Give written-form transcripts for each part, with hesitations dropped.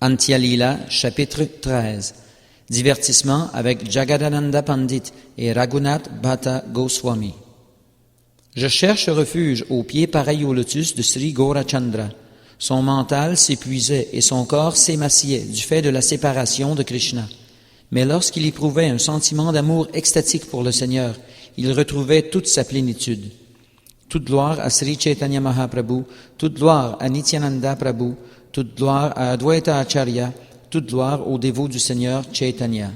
Antya-lila, chapitre 13. Divertissement avec Jagadananda Pandit et Raghunath Bhatta Goswami. Je cherche refuge aux pieds pareils au lotus de Sri Gaurachandra. Son mental s'épuisait et son corps s'émaciait du fait de la séparation de Krishna. Mais lorsqu'il éprouvait un sentiment d'amour extatique pour le Seigneur, il retrouvait toute sa plénitude. Toute gloire à Sri Chaitanya Mahaprabhu, toute gloire à Nityananda Prabhu, toute gloire à Advaita Acharya, toute gloire aux dévots du Seigneur Chaitanya.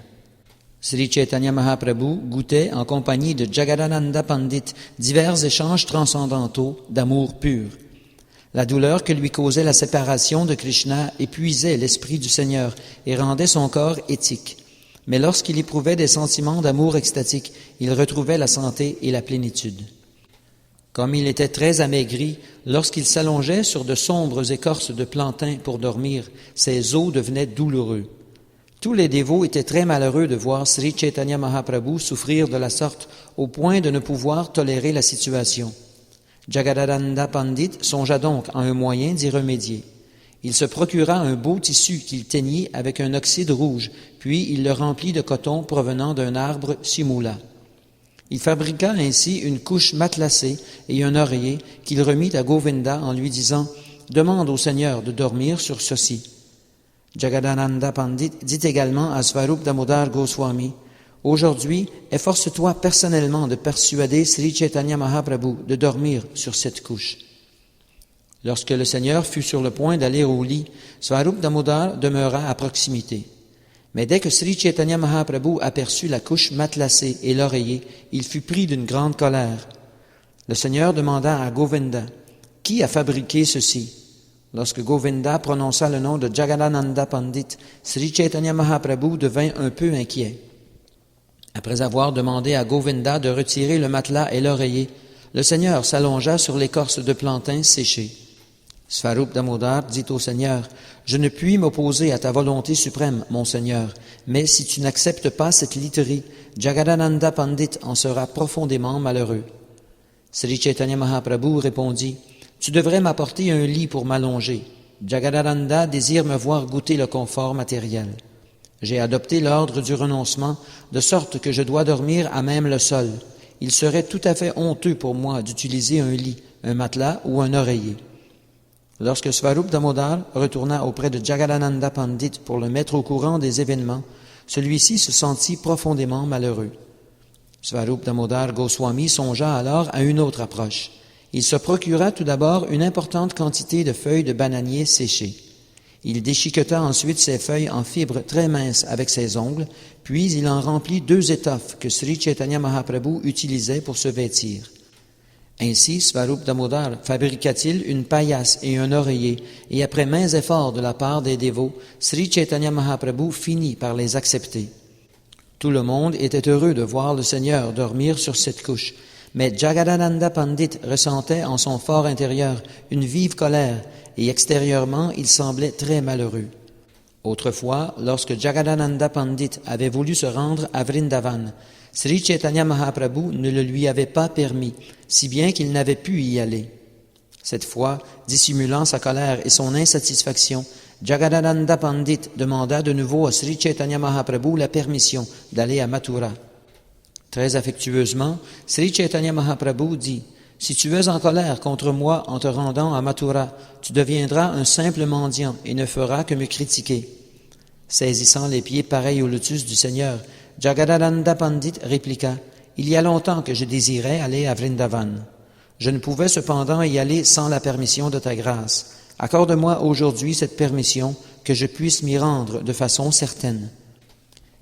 Sri Chaitanya Mahaprabhu goûtait en compagnie de Jagadananda Pandit divers échanges transcendantaux d'amour pur. La douleur que lui causait la séparation de Krishna épuisait l'esprit du Seigneur et rendait son corps éthique. Mais lorsqu'il éprouvait des sentiments d'amour extatique, il retrouvait la santé et la plénitude. Comme il était très amaigri, lorsqu'il s'allongeait sur de sombres écorces de plantain pour dormir, ses os devenaient douloureux. Tous les dévots étaient très malheureux de voir Sri Chaitanya Mahaprabhu souffrir de la sorte au point de ne pouvoir tolérer la situation. Jagadananda Pandit songea donc à un moyen d'y remédier. Il se procura un beau tissu qu'il teignit avec un oxyde rouge, puis il le remplit de coton provenant d'un arbre simula. Il fabriqua ainsi une couche matelassée et un oreiller qu'il remit à Govinda en lui disant « Demande au Seigneur de dormir sur ceci ». Jagadananda Pandit dit également à Svarup Damodar Goswami « Aujourd'hui, efforce-toi personnellement de persuader Sri Chaitanya Mahaprabhu de dormir sur cette couche ». Lorsque le Seigneur fut sur le point d'aller au lit, Svarup Damodar demeura à proximité. Mais dès que Sri Chaitanya Mahaprabhu aperçut la couche matelassée et l'oreiller, il fut pris d'une grande colère. Le Seigneur demanda à Govinda, « Qui a fabriqué ceci ?» Lorsque Govinda prononça le nom de Jagadananda Pandit, Sri Chaitanya Mahaprabhu devint un peu inquiet. Après avoir demandé à Govinda de retirer le matelas et l'oreiller, le Seigneur s'allongea sur l'écorce de plantain séchée. Svarup Damodar dit au Seigneur, « Je ne puis m'opposer à ta volonté suprême, mon Seigneur, mais si tu n'acceptes pas cette literie, Jagadananda Pandit en sera profondément malheureux. » Sri Chaitanya Mahaprabhu répondit, « Tu devrais m'apporter un lit pour m'allonger. Jagadananda désire me voir goûter le confort matériel. J'ai adopté l'ordre du renoncement, de sorte que je dois dormir à même le sol. Il serait tout à fait honteux pour moi d'utiliser un lit, un matelas ou un oreiller. » Lorsque Svarup Damodar retourna auprès de Jagadananda Pandit pour le mettre au courant des événements, celui-ci se sentit profondément malheureux. Svarup Damodar Goswami songea alors à une autre approche. Il se procura tout d'abord une importante quantité de feuilles de bananier séchées. Il déchiqueta ensuite ces feuilles en fibres très minces avec ses ongles, puis il en remplit 2 étoffes que Sri Chaitanya Mahaprabhu utilisait pour se vêtir. Ainsi, Svarup Damodar fabriqua-t-il une paillasse et un oreiller, et après maints efforts de la part des dévots, Sri Chaitanya Mahaprabhu finit par les accepter. Tout le monde était heureux de voir le Seigneur dormir sur cette couche, mais Jagadananda Pandit ressentait en son fort intérieur une vive colère, et extérieurement il semblait très malheureux. Autrefois, lorsque Jagadananda Pandit avait voulu se rendre à Vrindavan, Sri Chaitanya Mahaprabhu ne le lui avait pas permis, si bien qu'il n'avait pu y aller. Cette fois, dissimulant sa colère et son insatisfaction, Jagadananda Pandit demanda de nouveau à Sri Chaitanya Mahaprabhu la permission d'aller à Mathura. Très affectueusement, Sri Chaitanya Mahaprabhu dit « Si tu es en colère contre moi en te rendant à Mathura, tu deviendras un simple mendiant et ne feras que me critiquer. » Saisissant les pieds pareils au lotus du Seigneur, Jagadananda Pandit répliqua « Il y a longtemps que je désirais aller à Vrindavan. Je ne pouvais cependant y aller sans la permission de ta grâce. Accorde-moi aujourd'hui cette permission, que je puisse m'y rendre de façon certaine. »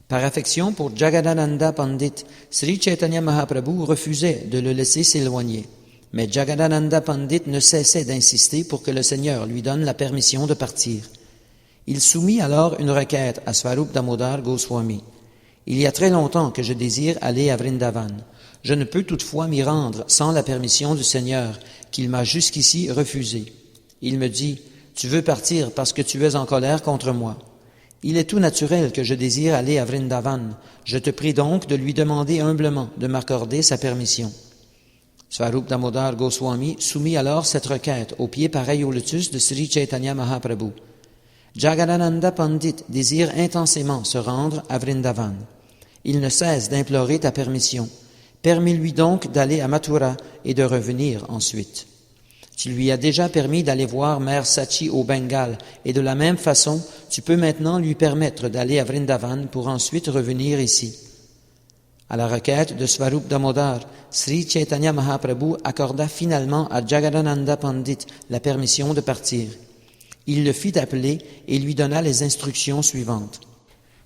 Par affection pour Jagadananda Pandit, Sri Chaitanya Mahaprabhu refusait de le laisser s'éloigner. Mais Jagadananda Pandit ne cessait d'insister pour que le Seigneur lui donne la permission de partir. Il soumit alors une requête à Svarup Damodar Goswami. « Il y a très longtemps que je désire aller à Vrindavan. Je ne peux toutefois m'y rendre sans la permission du Seigneur, qu'il m'a jusqu'ici refusée. Il me dit, « Tu veux partir parce que tu es en colère contre moi. Il est tout naturel que je désire aller à Vrindavan. Je te prie donc de lui demander humblement de m'accorder sa permission. » Svarup Damodar Goswami soumit alors cette requête aux pieds pareils au lotus de Sri Chaitanya Mahaprabhu. Jagadananda Pandit désire intensément se rendre à Vrindavan. Il ne cesse d'implorer ta permission. Permets-lui donc d'aller à Mathura et de revenir ensuite. Tu lui as déjà permis d'aller voir Mère Sachi au Bengale, et de la même façon, tu peux maintenant lui permettre d'aller à Vrindavan pour ensuite revenir ici. À la requête de Swarup Damodar, Sri Chaitanya Mahaprabhu accorda finalement à Jagadananda Pandit la permission de partir. Il le fit appeler et lui donna les instructions suivantes.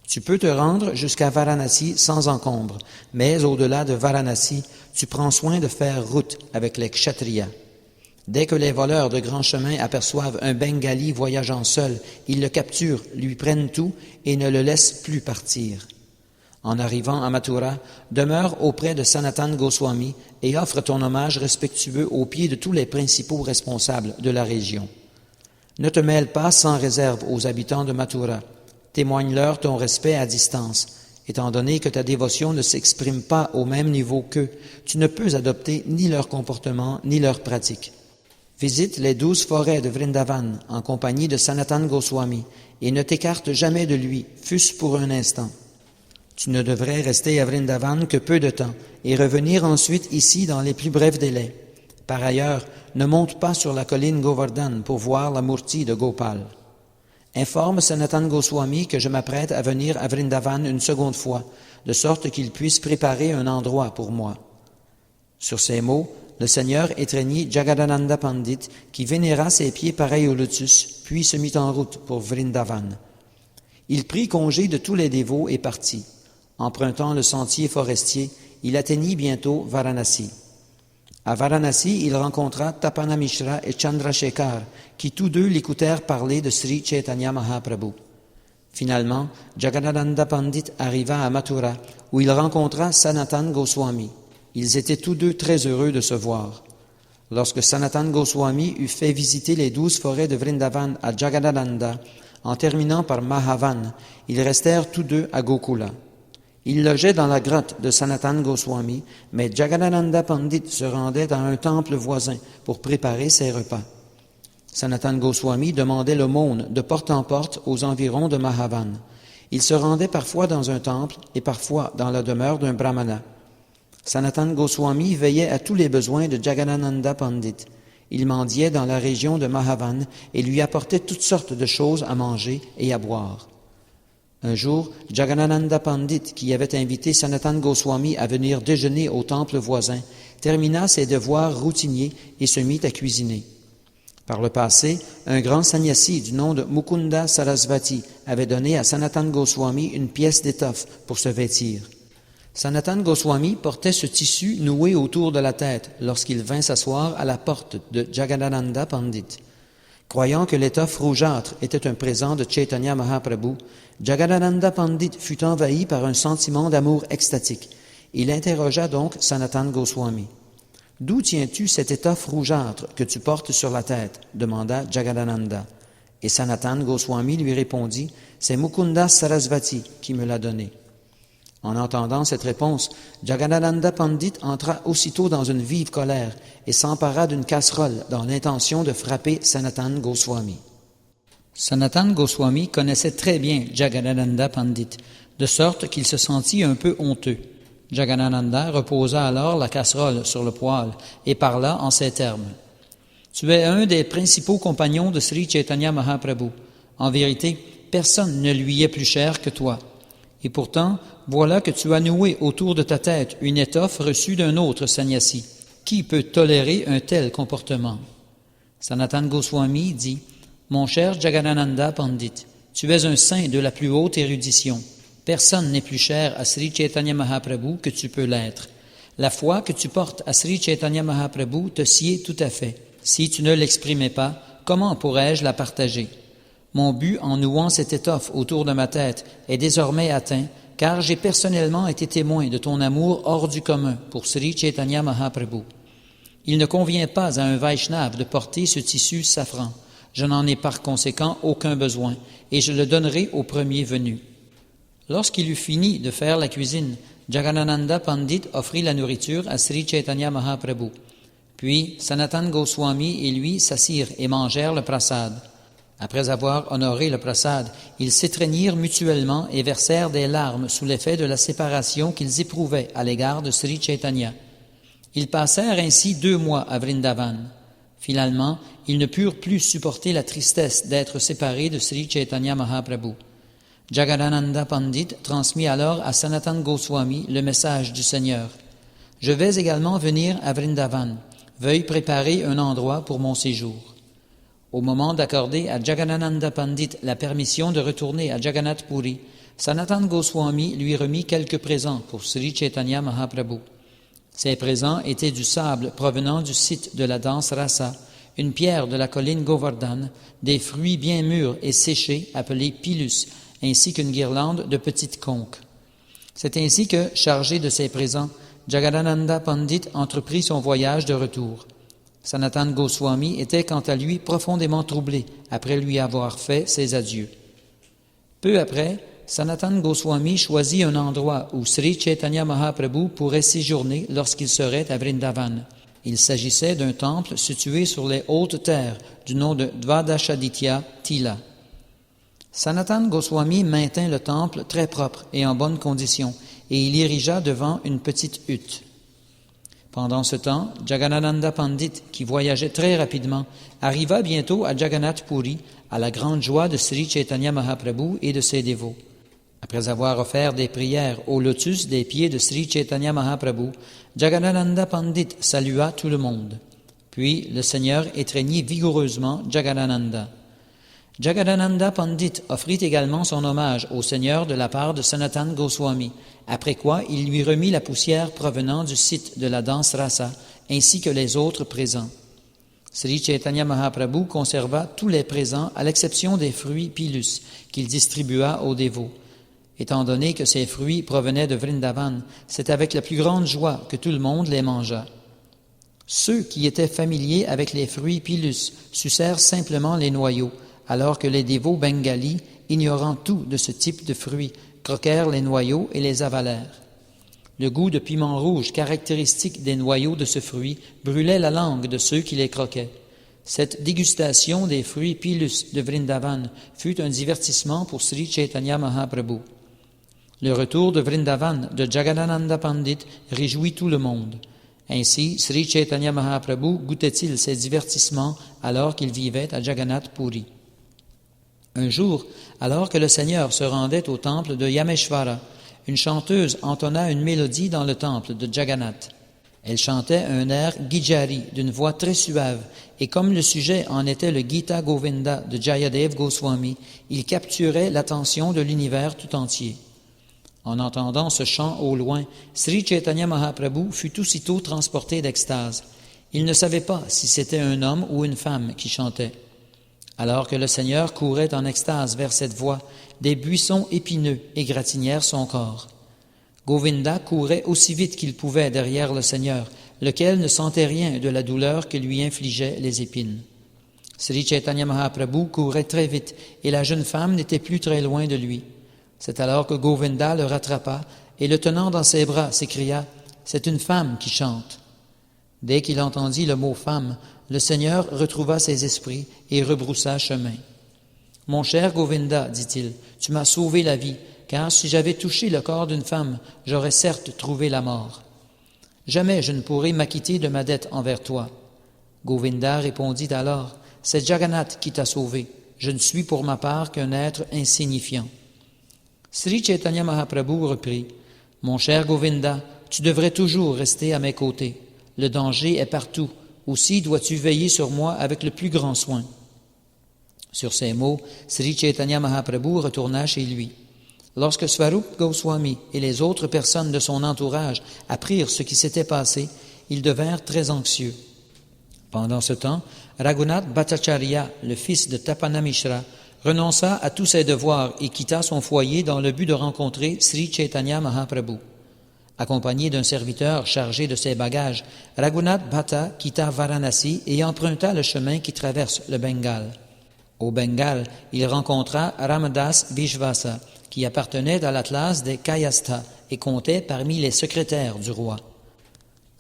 Tu peux te rendre jusqu'à Varanasi sans encombre, mais au-delà de Varanasi, tu prends soin de faire route avec les Kshatriyas. Dès que les voleurs de grands chemins aperçoivent un Bengali voyageant seul, ils le capturent, lui prennent tout et ne le laissent plus partir. En arrivant à Mathura, demeure auprès de Sanatan Goswami et offre ton hommage respectueux aux pieds de tous les principaux responsables de la région. Ne te mêle pas sans réserve aux habitants de Mathura. Témoigne-leur ton respect à distance. Étant donné que ta dévotion ne s'exprime pas au même niveau qu'eux, tu ne peux adopter ni leur comportement ni leurs pratiques. Visite les 12 forêts de Vrindavan en compagnie de Sanatan Goswami et ne t'écarte jamais de lui, fût-ce pour un instant. Tu ne devrais rester à Vrindavan que peu de temps et revenir ensuite ici dans les plus brefs délais. Par ailleurs, ne monte pas sur la colline Govardhan pour voir la Murti de Gopal. Informe Sanatan Goswami que je m'apprête à venir à Vrindavan une seconde fois, de sorte qu'il puisse préparer un endroit pour moi. Sur ces mots, le Seigneur étreignit Jagadananda Pandit, qui vénéra ses pieds pareils au lotus, puis se mit en route pour Vrindavan. Il prit congé de tous les dévots et partit. Empruntant le sentier forestier, il atteignit bientôt Varanasi. À Varanasi, il rencontra Tapana Mishra et Chandrasekhar, qui tous deux l'écoutèrent parler de Sri Chaitanya Mahaprabhu. Finalement, Jagadananda Pandit arriva à Mathura, où il rencontra Sanatan Goswami. Ils étaient tous deux très heureux de se voir. Lorsque Sanatan Goswami eut fait visiter les 12 forêts de Vrindavan à Jagadananda, en terminant par Mahavan, ils restèrent tous deux à Gokula. Ils logeaient dans la grotte de Sanatan Goswami, mais Jagadananda Pandit se rendait à un temple voisin pour préparer ses repas. Sanatan Goswami demandait l'aumône de porte en porte aux environs de Mahavan. Il se rendait parfois dans un temple et parfois dans la demeure d'un brahmana. Sanatan Goswami veillait à tous les besoins de Jagadananda Pandit. Il mendiait dans la région de Mahavan et lui apportait toutes sortes de choses à manger et à boire. Un jour, Jagadananda Pandit, qui avait invité Sanatan Goswami à venir déjeuner au temple voisin, termina ses devoirs routiniers et se mit à cuisiner. Par le passé, un grand sannyasi du nom de Mukunda Sarasvati avait donné à Sanatan Goswami une pièce d'étoffe pour se vêtir. Sanatan Goswami portait ce tissu noué autour de la tête lorsqu'il vint s'asseoir à la porte de Jagadananda Pandit. Croyant que l'étoffe rougeâtre était un présent de Chaitanya Mahaprabhu, Jagadananda Pandit fut envahi par un sentiment d'amour extatique. Il interrogea donc Sanatan Goswami. « D'où tiens-tu cette étoffe rougeâtre que tu portes sur la tête ?» demanda Jagadananda. Et Sanatan Goswami lui répondit « C'est Mukunda Sarasvati qui me l'a donnée. » En entendant cette réponse, Jagadananda Pandit entra aussitôt dans une vive colère et s'empara d'une casserole dans l'intention de frapper Sanatan Goswami. Sanatan Goswami connaissait très bien Jagadananda Pandit, de sorte qu'il se sentit un peu honteux. Jagadananda reposa alors la casserole sur le poêle et parla en ces termes. « Tu es un des principaux compagnons de Sri Chaitanya Mahaprabhu. En vérité, personne ne lui est plus cher que toi. Et pourtant, voilà que tu as noué autour de ta tête une étoffe reçue d'un autre sannyasi. Qui peut tolérer un tel comportement? » Sanatan Goswami dit, « Mon cher Jagadananda Pandit, tu es un saint de la plus haute érudition. Personne n'est plus cher à Sri Chaitanya Mahaprabhu que tu peux l'être. La foi que tu portes à Sri Chaitanya Mahaprabhu te sied tout à fait. Si tu ne l'exprimais pas, comment pourrais-je la partager? Mon but en nouant cette étoffe autour de ma tête est désormais atteint, car j'ai personnellement été témoin de ton amour hors du commun pour Sri Chaitanya Mahaprabhu. Il ne convient pas à un Vaishnav de porter ce tissu safran. Je n'en ai par conséquent aucun besoin, et je le donnerai au premier venu. » Lorsqu'il eut fini de faire la cuisine, Jagadananda Pandit offrit la nourriture à Sri Chaitanya Mahaprabhu. Puis Sanatan Goswami et lui s'assirent et mangèrent le prasad. Après avoir honoré le prasad, ils s'étreignirent mutuellement et versèrent des larmes sous l'effet de la séparation qu'ils éprouvaient à l'égard de Sri Chaitanya. Ils passèrent ainsi 2 mois à Vrindavan. Finalement, ils ne purent plus supporter la tristesse d'être séparés de Sri Chaitanya Mahaprabhu. Jagadananda Pandit transmit alors à Sanatan Goswami le message du Seigneur. « Je vais également venir à Vrindavan. Veuille préparer un endroit pour mon séjour. » Au moment d'accorder à Jagadananda Pandit la permission de retourner à Jagannath Puri, Sanatan Goswami lui remit quelques présents pour Sri Chaitanya Mahaprabhu. Ces présents étaient du sable provenant du site de la danse rasa, une pierre de la colline Govardhan, des fruits bien mûrs et séchés appelés pilus, ainsi qu'une guirlande de petites conques. C'est ainsi que, chargé de ces présents, Jagadananda Pandit entreprit son voyage de retour. Sanatan Goswami était quant à lui profondément troublé après lui avoir fait ses adieux. Peu après, Sanatan Goswami choisit un endroit où Sri Chaitanya Mahaprabhu pourrait séjourner lorsqu'il serait à Vrindavan. Il s'agissait d'un temple situé sur les hautes terres du nom de Dvadashaditya Tila. Sanatan Goswami maintint le temple très propre et en bonne condition, et il érigea devant une petite hutte. Pendant ce temps, Jagadananda Pandit, qui voyageait très rapidement, arriva bientôt à Jagannath Puri, à la grande joie de Sri Chaitanya Mahaprabhu et de ses dévots. Après avoir offert des prières au lotus des pieds de Sri Chaitanya Mahaprabhu, Jagadananda Pandit salua tout le monde. Puis le Seigneur étreignit vigoureusement Jagadananda. Jagadananda Pandit offrit également son hommage au Seigneur de la part de Sanatan Goswami, après quoi il lui remit la poussière provenant du site de la danse rasa, ainsi que les autres présents. Sri Chaitanya Mahaprabhu conserva tous les présents à l'exception des fruits pilus qu'il distribua aux dévots. Étant donné que ces fruits provenaient de Vrindavan, c'est avec la plus grande joie que tout le monde les mangea. Ceux qui étaient familiers avec les fruits pilus sucèrent simplement les noyaux, alors que les dévots bengalis, ignorant tout de ce type de fruits, croquèrent les noyaux et les avalèrent. Le goût de piment rouge caractéristique des noyaux de ce fruit brûlait la langue de ceux qui les croquaient. Cette dégustation des fruits pilus de Vrindavan fut un divertissement pour Sri Chaitanya Mahaprabhu. Le retour de Vrindavan de Jagadananda Pandit réjouit tout le monde. Ainsi, Sri Chaitanya Mahaprabhu goûtait-il ces divertissements alors qu'il vivait à Jagannath Puri. Un jour, alors que le Seigneur se rendait au temple de Yameshvara, une chanteuse entonna une mélodie dans le temple de Jagannath. Elle chantait un air Gijari d'une voix très suave, et comme le sujet en était le Gita Govinda de Jayadev Goswami, il capturait l'attention de l'univers tout entier. En entendant ce chant au loin, Sri Chaitanya Mahaprabhu fut aussitôt transporté d'extase. Il ne savait pas si c'était un homme ou une femme qui chantait. Alors que le Seigneur courait en extase vers cette voix, des buissons épineux égratignèrent son corps. Govinda courait aussi vite qu'il pouvait derrière le Seigneur, lequel ne sentait rien de la douleur que lui infligeaient les épines. Sri Chaitanya Mahaprabhu courait très vite et la jeune femme n'était plus très loin de lui. C'est alors que Govinda le rattrapa et le tenant dans ses bras s'écria « C'est une femme qui chante ». Dès qu'il entendit le mot « femme », le Seigneur retrouva ses esprits et rebroussa chemin. « Mon cher Govinda, dit-il, tu m'as sauvé la vie, car si j'avais touché le corps d'une femme, j'aurais certes trouvé la mort. Jamais je ne pourrai m'acquitter de ma dette envers toi. » Govinda répondit alors, « C'est Jagannath qui t'a sauvé, je ne suis pour ma part qu'un être insignifiant. » Sri Chaitanya Mahaprabhu reprit, « Mon cher Govinda, tu devrais toujours rester à mes côtés. Le danger est partout. Aussi dois-tu veiller sur moi avec le plus grand soin. » Sur ces mots, Sri Chaitanya Mahaprabhu retourna chez lui. Lorsque Swarup Goswami et les autres personnes de son entourage apprirent ce qui s'était passé, ils devinrent très anxieux. Pendant ce temps, Raghunath Bhattacharya, le fils de Tapana Mishra, renonça à tous ses devoirs et quitta son foyer dans le but de rencontrer Sri Chaitanya Mahaprabhu. Accompagné d'un serviteur chargé de ses bagages, Raghunath Bhatta quitta Varanasi et emprunta le chemin qui traverse le Bengale. Au Bengale, il rencontra Ramdas Vishvasa, qui appartenait à l'Atlas des Kayastha et comptait parmi les secrétaires du roi.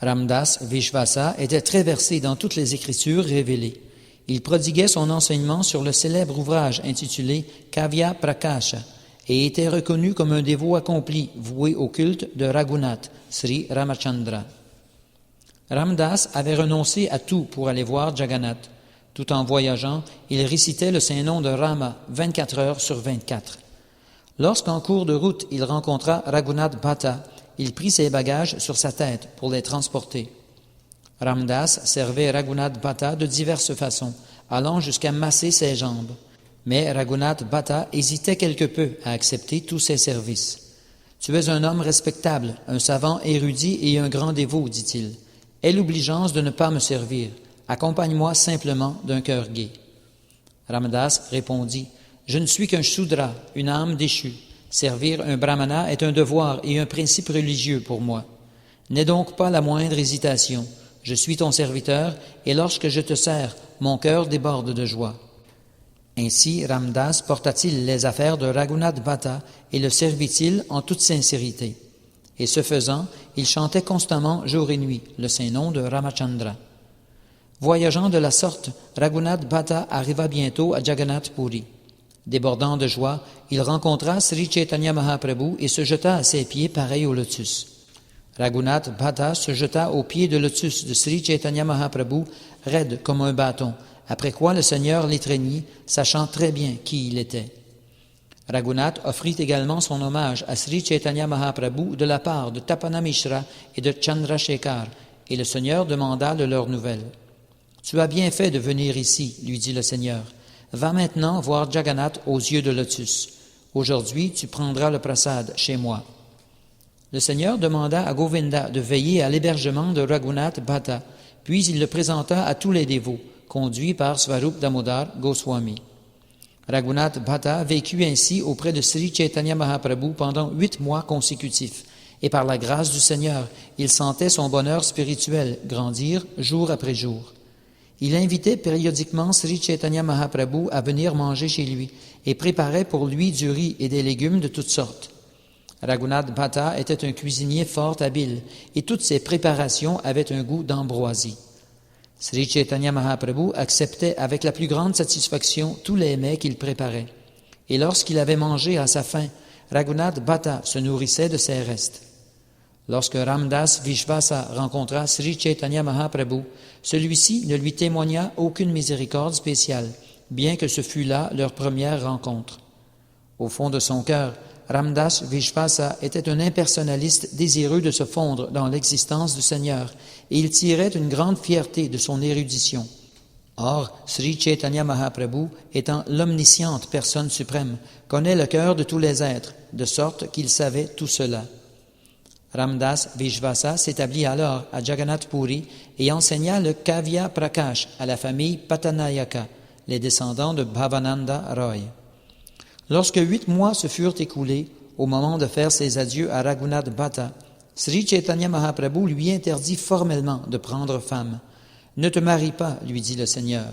Ramdas Vishvasa était très versé dans toutes les écritures révélées. Il prodiguait son enseignement sur le célèbre ouvrage intitulé Kavya Prakasha et était reconnu comme un dévot accompli voué au culte de Raghunath, Sri Ramachandra. Ramdas avait renoncé à tout pour aller voir Jagannath. Tout en voyageant, il récitait le saint nom de Rama 24 heures sur 24. Lorsqu'en cours de route il rencontra Raghunath Bhatta, il prit ses bagages sur sa tête pour les transporter. Ramdas servait Raghunath Bhatta de diverses façons, allant jusqu'à masser ses jambes. Mais Raghunath Bhatta hésitait quelque peu à accepter tous ses services. « Tu es un homme respectable, un savant érudit et un grand dévot, dit-il. Aie l'obligeance de ne pas me servir. Accompagne-moi simplement d'un cœur gai. » Ramdas répondit, « Je ne suis qu'un Shudra, une âme déchue. Servir un brahmana est un devoir et un principe religieux pour moi. N'aie donc pas la moindre hésitation. Je suis ton serviteur, et lorsque je te sers, mon cœur déborde de joie. » Ainsi Ramdas porta-t-il les affaires de Raghunath Bhatta et le servit-il en toute sincérité. Et ce faisant, il chantait constamment jour et nuit le saint nom de Ramachandra. Voyageant de la sorte, Raghunath Bhatta arriva bientôt à Jagannath Puri. Débordant de joie, il rencontra Sri Chaitanya Mahaprabhu et se jeta à ses pieds pareil au lotus. Raghunath Bhatta se jeta aux pieds de lotus de Sri Chaitanya Mahaprabhu, raide comme un bâton, après quoi le Seigneur l'étreignit, sachant très bien qui il était. Raghunath offrit également son hommage à Sri Chaitanya Mahaprabhu de la part de Tapana Mishra et de Chandrasekhar, et le Seigneur demanda de leurs nouvelles. « Tu as bien fait de venir ici, lui dit le Seigneur. Va maintenant voir Jagannath aux yeux de lotus. Aujourd'hui, tu prendras le prasad chez moi. » Le Seigneur demanda à Govinda de veiller à l'hébergement de Raghunath Bhatta, puis il le présenta à tous les dévots, conduits par Swarup Damodar Goswami. Raghunath Bhatta vécut ainsi auprès de Sri Chaitanya Mahaprabhu pendant 8 mois consécutifs, et par la grâce du Seigneur, il sentait son bonheur spirituel grandir jour après jour. Il invitait périodiquement Sri Chaitanya Mahaprabhu à venir manger chez lui et préparait pour lui du riz et des légumes de toutes sortes. Raghunath Bhatta était un cuisinier fort habile et toutes ses préparations avaient un goût d'ambroisie. Sri Chaitanya Mahaprabhu acceptait avec la plus grande satisfaction tous les mets qu'il préparait. Et lorsqu'il avait mangé à sa faim, Raghunath Bhatta se nourrissait de ses restes. Lorsque Ramdas Vishvasa rencontra Sri Chaitanya Mahaprabhu, celui-ci ne lui témoigna aucune miséricorde spéciale, bien que ce fût là leur première rencontre. Au fond de son cœur, Ramdas Vishvasa était un impersonnaliste désireux de se fondre dans l'existence du Seigneur, et il tirait une grande fierté de son érudition. Or, Sri Chaitanya Mahaprabhu, étant l'omnisciente personne suprême, connaît le cœur de tous les êtres, de sorte qu'il savait tout cela. Ramdas Vishvasa s'établit alors à Jagannath Puri et enseigna le Kavya Prakash à la famille Patanayaka, les descendants de Bhavananda Roy. Lorsque 8 mois se furent écoulés, au moment de faire ses adieux à Raghunath Bhatta, Sri Chaitanya Mahaprabhu lui interdit formellement de prendre femme. « Ne te marie pas, lui dit le Seigneur.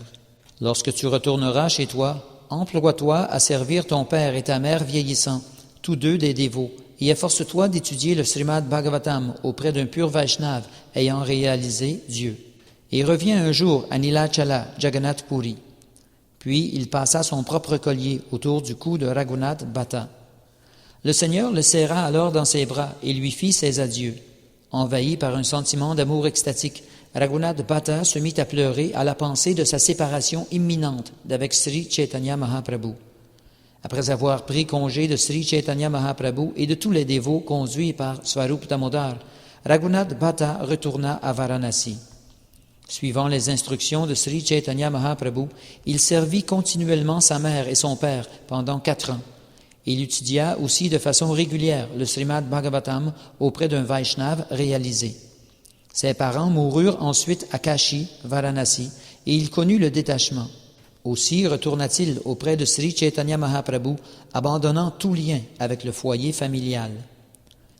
Lorsque tu retourneras chez toi, emploie-toi à servir ton père et ta mère vieillissants, tous deux des dévots, et efforce-toi d'étudier le Srimad Bhagavatam auprès d'un pur Vaishnav ayant réalisé Dieu. Et reviens un jour à Nilachala, Jagannath Puri. » Puis il passa son propre collier autour du cou de Raghunath Bhatta. Le Seigneur le serra alors dans ses bras et lui fit ses adieux. Envahi par un sentiment d'amour extatique, Raghunath Bhatta se mit à pleurer à la pensée de sa séparation imminente d'avec Sri Chaitanya Mahaprabhu. Après avoir pris congé de Sri Chaitanya Mahaprabhu et de tous les dévots conduits par Swarup Damodar, Raghunath Bhatta retourna à Varanasi. Suivant les instructions de Sri Chaitanya Mahaprabhu, il servit continuellement sa mère et son père pendant 4 ans. Il étudia aussi de façon régulière le Srimad Bhagavatam auprès d'un Vaishnav réalisé. Ses parents moururent ensuite à Kashi, Varanasi, et il connut le détachement. Aussi retourna-t-il auprès de Sri Chaitanya Mahaprabhu, abandonnant tout lien avec le foyer familial.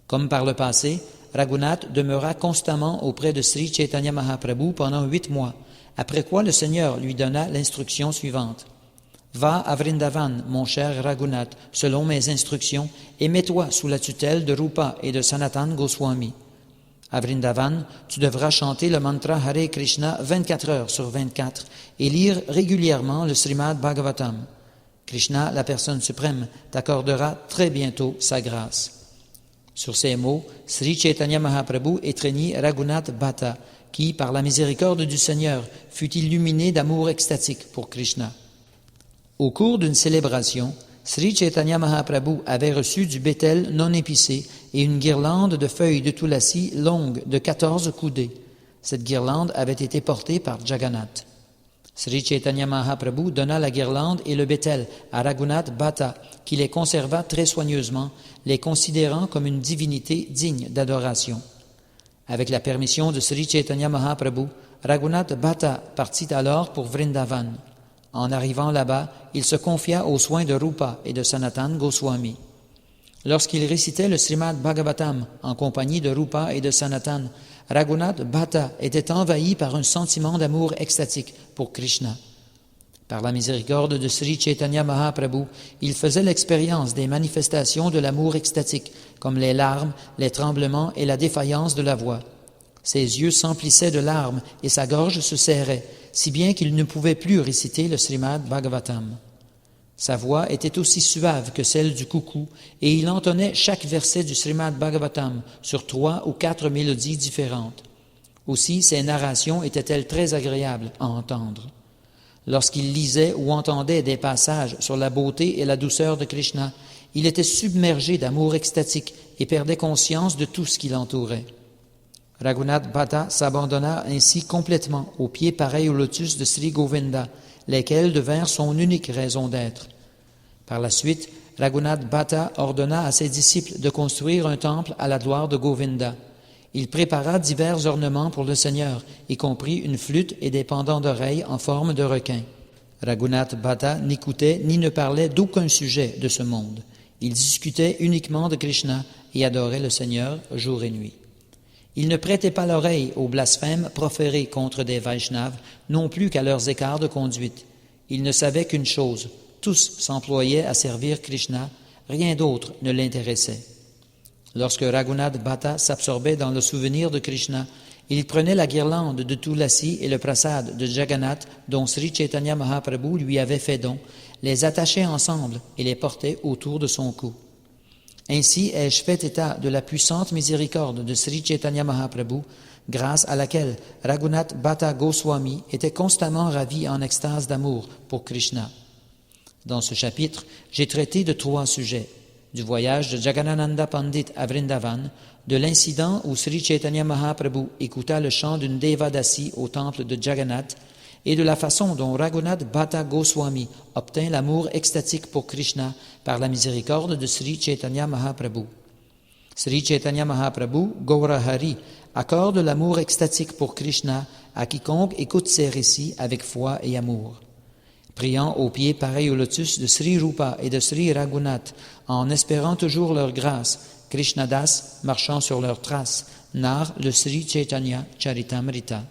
Comme par le passé, Raghunath demeura constamment auprès de Sri Chaitanya Mahaprabhu pendant 8 mois, après quoi le Seigneur lui donna l'instruction suivante. « Va à Vrindavan, mon cher Raghunath, selon mes instructions, et mets-toi sous la tutelle de Rupa et de Sanatan Goswami. » À Vrindavan, tu devras chanter le mantra Hare Krishna 24 heures sur 24 et lire régulièrement le Srimad Bhagavatam. Krishna, la personne suprême, t'accordera très bientôt sa grâce. Sur ces mots, Sri Chaitanya Mahaprabhu étreignit Raghunath Bhatta, qui, par la miséricorde du Seigneur, fut illuminé d'amour extatique pour Krishna. Au cours d'une célébration, Sri Chaitanya Mahaprabhu avait reçu du bétel non épicé et une guirlande de feuilles de tulasi longue de 14 coudées. Cette guirlande avait été portée par Jagannath. Sri Chaitanya Mahaprabhu donna la guirlande et le bétel à Raghunath Bhatta, qui les conserva très soigneusement, les considérant comme une divinité digne d'adoration. Avec la permission de Sri Chaitanya Mahaprabhu, Raghunath Bhatta partit alors pour Vrindavan. En arrivant là-bas, il se confia aux soins de Rupa et de Sanatan Goswami. Lorsqu'il récitait le Srimad Bhagavatam en compagnie de Rupa et de Sanatan, Raghunath Bhatta était envahi par un sentiment d'amour extatique pour Krishna. Par la miséricorde de Sri Chaitanya Mahaprabhu, il faisait l'expérience des manifestations de l'amour extatique, comme les larmes, les tremblements et la défaillance de la voix. Ses yeux s'emplissaient de larmes et sa gorge se serrait, si bien qu'il ne pouvait plus réciter le Srimad Bhagavatam. Sa voix était aussi suave que celle du coucou, et il entonnait chaque verset du Srimad Bhagavatam sur 3 ou 4 mélodies différentes. Aussi, ses narrations étaient-elles très agréables à entendre. Lorsqu'il lisait ou entendait des passages sur la beauté et la douceur de Krishna, il était submergé d'amour extatique et perdait conscience de tout ce qui l'entourait. Raghunath Bhatta s'abandonna ainsi complètement aux pieds pareils au lotus de Sri Govinda, lesquels devinrent son unique raison d'être. Par la suite, Raghunath Bhatta ordonna à ses disciples de construire un temple à la gloire de Govinda. Il prépara divers ornements pour le Seigneur, y compris une flûte et des pendants d'oreilles en forme de requin. Raghunath Bhatta n'écoutait ni ne parlait d'aucun sujet de ce monde. Il discutait uniquement de Krishna et adorait le Seigneur jour et nuit. Il ne prêtait pas l'oreille aux blasphèmes proférés contre des Vaishnavas, non plus qu'à leurs écarts de conduite. Il ne savait qu'une chose, tous s'employaient à servir Krishna, rien d'autre ne l'intéressait. Lorsque Raghunath Bhatta s'absorbait dans le souvenir de Krishna, il prenait la guirlande de Tulasi et le prasad de Jagannath dont Sri Chaitanya Mahaprabhu lui avait fait don, les attachait ensemble et les portait autour de son cou. Ainsi ai-je fait état de la puissante miséricorde de Sri Chaitanya Mahaprabhu, grâce à laquelle Raghunath Bhatta Goswami était constamment ravi en extase d'amour pour Krishna. Dans ce chapitre, j'ai traité de 3 sujets: du voyage de Jagannananda Pandit à Vrindavan, de l'incident où Sri Chaitanya Mahaprabhu écouta le chant d'une Devadasi au temple de Jagannath, et de la façon dont Raghunath Bhatta Goswami obtint l'amour extatique pour Krishna par la miséricorde de Sri Chaitanya Mahaprabhu. Sri Chaitanya Mahaprabhu, Gaura Hari, accorde l'amour extatique pour Krishna à quiconque écoute ses récits avec foi et amour. Priant aux pieds pareils au lotus de Sri Rupa et de Sri Raghunath, en espérant toujours leur grâce, Krishnadas, marchant sur leurs traces, narre le Sri Chaitanya Charitamrita.